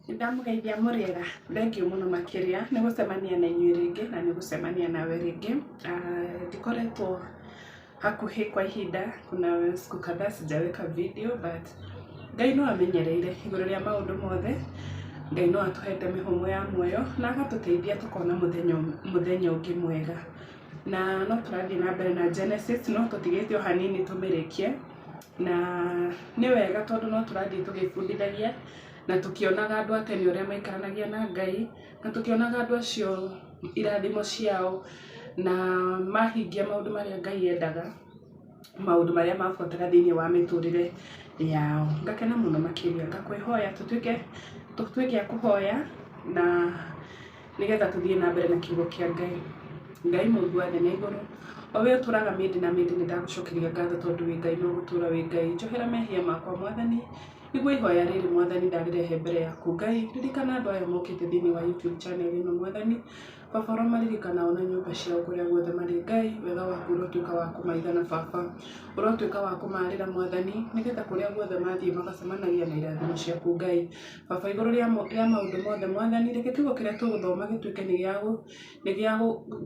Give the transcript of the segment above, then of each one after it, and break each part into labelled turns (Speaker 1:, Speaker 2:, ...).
Speaker 1: Ndamugeithia muriega thengiũ mũno makĩria nĩ gũcemania na inyuĩ rĩngĩ na nĩ gũcemania nawe rĩngĩ. Ndikoretwo hakuhĩ kwa ihinda, kuna siku kadhaa sijaweka video, but Ngai no amenyereire igũrũ rĩa maũndũ mothe. Ngai no atũhete mĩhũmũ ya muoyo na agatũteithia tukona mũthenya ũngĩ mwega, na no tũrathiĩ na mbere na Genesis, no tũtigĩte o hanini tũmĩrĩkie, na nĩ wega tondũ no tũrathiĩ tũgĩbundithagia na tukionaga andũ a tene ũrĩa maikaranagia na Ngai, na tukionaga andũ acio irathimo ciao na mahingia maũndũ marĩa Ngai endaga, maũndũ marĩa mabuataga thĩinĩ wa mĩtũrĩre yao. Ngakena mũno makĩria, ngakwĩhoya tũtuĩke a kũhoya na nĩgetha tũthiĩ na mbere na kiugo kĩa Ngai. Ngai Mũũmbi wa thĩ na igũrũ, o we ũtũraga mĩndĩ na mĩndĩ, nĩ ndagũcokeria ngatho tondũ wĩ Ngai no gũtũra wĩ Ngai. Njohera mehia makwa Mwathani, nĩguo ihoya rĩrĩ Mwathani ndarĩrehe mbere yaku Ngai. Ririkana andũ aya mokĩte thĩinĩ wa YouTube channel ĩno Mwathani, Baba ũromaririkana ona nyũmba ciao kũrĩa guothe marĩ Ngai. Wega waku ũrotuĩka wa kũmaigana Baba, ũrotuĩka wa kũmarĩra Mwathani, nĩgetha kũrĩa guothe mathiĩ magacemanagia na irathimo ciaku Ngai. Baba igũrũ rĩa maũndũ mothe Mwathani, reke kiugo kĩrĩa tũgũthoma gĩtuĩke nĩ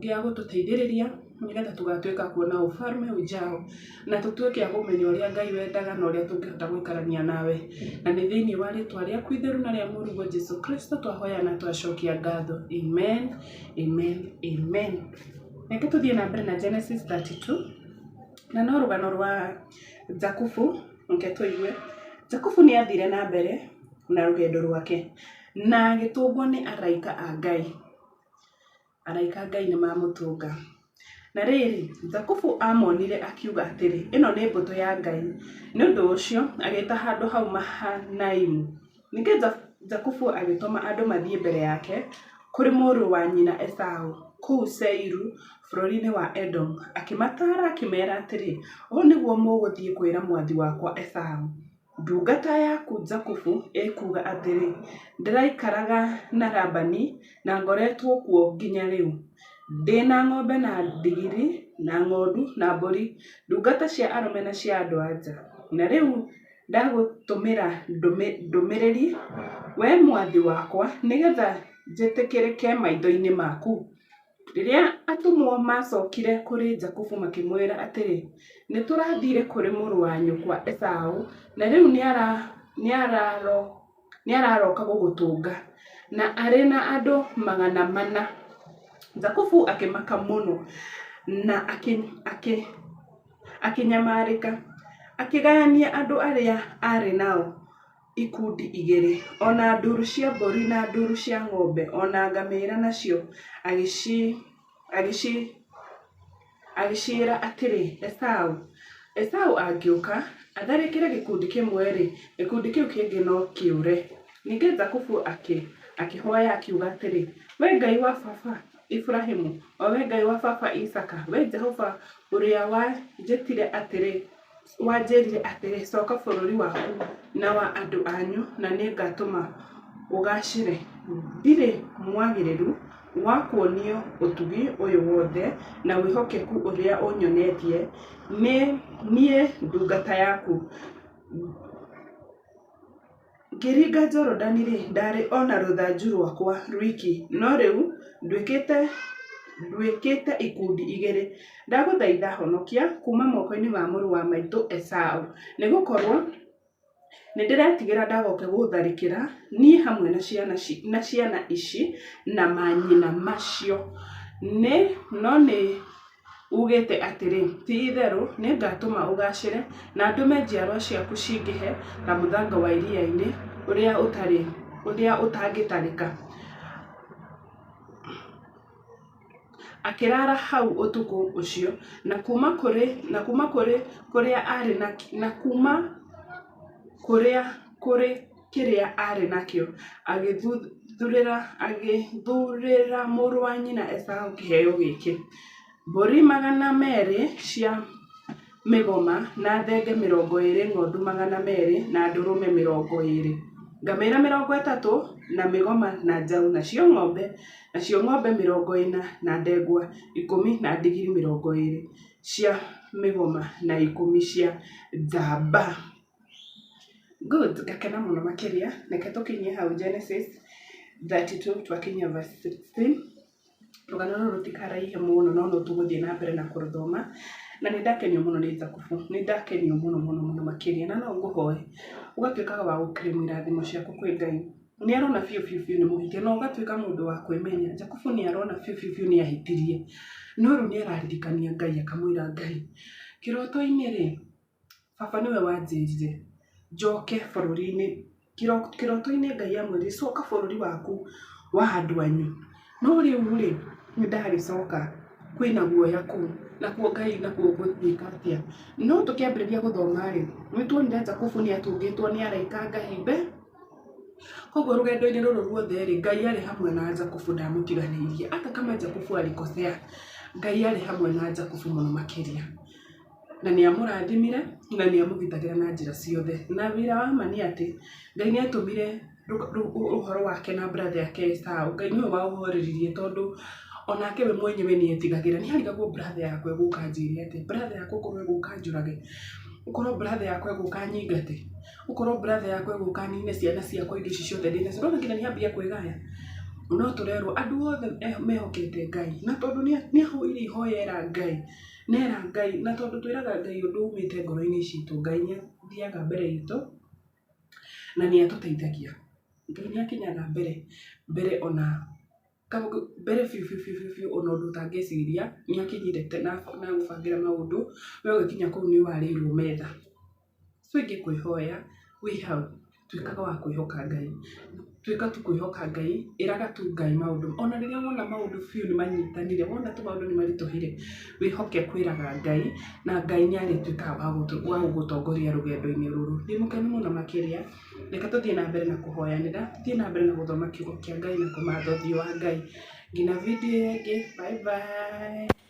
Speaker 1: gĩa gũtũteithĩrĩria, nĩgetha tũgatuĩka kuona ũfalme ujao, na tũtuĩke a kũmenya ũrĩa Ngai wendaga na ũrĩa tũngĩhota gũikarania nawe. Na nĩ thĩinĩ wa rĩĩtwa rĩaku itheru na rĩa mũrigo Jesũ Kristo twahoya na twacokia ngatho. Amen, amen, amen. Reke tũthiĩ na mbere na Genesis 32, na no rũgano rwa Jakubu. Reke tũigue. Jakubu nĩ athire na mbere na rũgendo rwake na agĩtũngwo nĩ araika a Ngai. Araika a Ngai nĩ mamũtũnga. Na rĩrĩ, Jakubu amonire akiuga atĩrĩ, ĩno nĩ mbũtũ ya Ngai. Nĩ ũndũ ũcio agĩĩta handũ hau Mahanaimu. Ningĩ Jakubu agĩtũma andũ mathiĩ mbere yake kũrĩ mũrũ wa nyina Esaũ kũu Seiru bũrũri-inĩ wa Edom, akĩmataara akĩmeera atĩrĩ, ũũ nĩguo mũgũthiĩ kwĩra mwathi wakwa Esaũ, ndungata yaku Jakubu ĩkuuga atĩrĩ, ndĩraikaraga na Labani na ngoretwo kuo nginya rĩu. Ndĩna ng'ombe na ndigiri na ng'ondu na mbũri, ndungata cia arũme na cia andũ-a-nja. Na rĩu ndagũtũmĩra ndũmĩrĩri, we mwathi wakwa, nĩgetha njĩtĩkĩrĩke maitho-inĩ maku. Rĩrĩa atũmwo macokire kũrĩ Jakubu makĩmwĩra atĩrĩ, nĩ tũrathire kũrĩ mũrũ wa nyũkwa Esaũ, na rĩu nĩ araroka gũgũtũnga na arĩ na andũ 400. Jakubu akĩmaka mũno na akĩnyamarĩka, akĩgayania andũ arĩa arĩ nao ikundi igĩrĩ, ona nduru cia mbũri na nduru cia ng'ombe, ona ngamĩĩra nacio, agĩciĩra atĩrĩ Esaũ angĩũka atharĩkĩre gĩkundi kĩmwe-rĩ, gĩkundi kĩu kĩngĩ no kĩũre. Ningĩ Jakubu akĩhoya akiuga atĩrĩ, we Ngai wa baba Ibrahimu, o we Ngai wa baba Isaka, we Jehova ũrĩa wanjĩrire atĩrĩ, coka bũrũri waku na wa andũ anyu, na nĩ ngatũma ũgacĩre. Ndirĩ mwagĩrĩru wa kuonio ũtugi ũyũ wothe na wĩhokeku ũrĩa ũnyonetie niĩ ndungata yaku. Ngĩringa Jorodani-rĩ, ndarĩ ona rũthanju rwakwa rwiki, no rĩu nduĩkĩte ikundi igĩrĩ. Ndagũthaitha honokia kuma moko-inĩ ma mũrũ wa maitũ Esaũ, nĩ gũkorwo nĩ ndĩretigĩra ndagoke gũtharĩkĩra niĩ hamwe na ciana ici na manyina macio. No nĩ ugĩte atĩrĩ, ti-itherũ nĩ ngatũma ũgacĩre na ndũme njiarwa ciaku cingĩhe ta mũthanga wa iria-inĩ ũrĩa ũtangĩtarĩka. Akĩrara hau ũtukũ ũcio na kuma kĩrĩa arĩ nakĩo agĩthurĩra mũrũ wa nyina Esaũ kĩheo gĩkĩ: mbũri 200 cia mĩgoma na thenge 20, ng'ondu 200 na ndũrũme 20, ngamĩĩra 30 na mĩgoma na njaũ, nacio ng'ombe 40 na ndegwa 10 na ndigiri 20 cia mĩgoma na 10 cia njamba. Good, ngakena muno makiria. Reke tukinyie hau Genesis 32 twakinya verse 16. Rugano ruru tikaraihe muno no tuguthie na mbere na kuruthoma. Na nĩ ndakenio mũno nĩ Jakubu, nĩ ndakenio mũno makiria, na no ngũhoe ũgatuĩkaga wa gũkĩrĩmũ irathimo ciaku kwĩ Ngai. Nĩ arona biũ nĩ mũhitie, no ũgatuĩka mũndũ wa kwĩmenya. Jakubu nĩ arona biũ nĩ ahĩtirie, no rĩu nĩ araririkania Ngai, akamwĩra Ngai, kĩroto-inĩ rĩ, baba nĩwe wanjĩrire njoke bũrũri-inĩ. Kĩroto-inĩ Ngai amwĩrire coka bũrũri waku wa andũ anyu, no rĩu rĩ nĩ ndagĩcoka kwĩna guoya kũu, nakuo Ngai nakuo gũtuĩka atĩa. No tũkĩambĩrĩria gũthoma rĩ, nĩ tuonire Jakubu nĩ atũngĩtwo nĩ araika Ngai koguo rũgendo-inĩ rũrũ ruothe rĩ, Ngai arĩ hamwe na Jakubu, ndamũtiganĩirie. Hata kama Jakubu alikosea, Ngai arĩ hamwe na Jakubu mũno makiria, na nĩ amũrathimire na nĩ amũgitagĩra na njĩra ciothe. Na wĩra wa ma nĩ atĩ Ngai nĩ atũmire ũhoro wake na brother yake Esau, Ngai nĩwe waũhoreririe, tondũ onake we mwenyewe nĩ etigagĩra. Nĩ arigagwo brother yakwe gũka anjĩre atĩ, brother yakwa ũkorwo gũka njũrage, ũkorwo brother yakwa gũka nyingate, ũkorwo brother yakwa gũka nine ciana ciakwa indo ici ciothe ndĩna cio. Ndona nginya nĩ ambia kwĩgaya. No tũrerwo andũ othe mehokete Ngai, na tondũ nĩ ahũire ihoya era Ngai, nera Ngai, na tondũ twĩraga Ngai ũndũ umĩte ngoro-inĩ citũ, Ngai nĩ athiaga mbere itũ na nĩ atũteithagia. Ngai nĩ akinyaga mbere ona mbere biũ ona ũndũ ũtangĩciria nĩ akinyire na gũbangĩra maũndũ, we ũgĩkinya kũu nĩ warĩirwo metha. So ingĩkwĩhoya wĩ hau, tuĩkaga wa kwĩhoka Ngai, tuĩka tu kwĩhoka Ngai, ĩraga tu Ngai maũndũ. Ona rĩrĩa wona maũndũ biũ nĩ manyitanire, wona tu maũndũ nĩ maritũhire, wĩhoke kwĩraga Ngai, na Ngai nĩ arĩtuĩkaga wa gũgũtongoria rũgendo-inĩ rũrũ. Ndĩ mũkenu mũno makiria, reke tũthiĩ na mbere na kũhoyanĩra, tũthiĩ na mbere na gũthoma kiugo kĩa Ngai na kũmatha ũthiũ wa Ngai. Nginya video ĩngĩ, bye bye.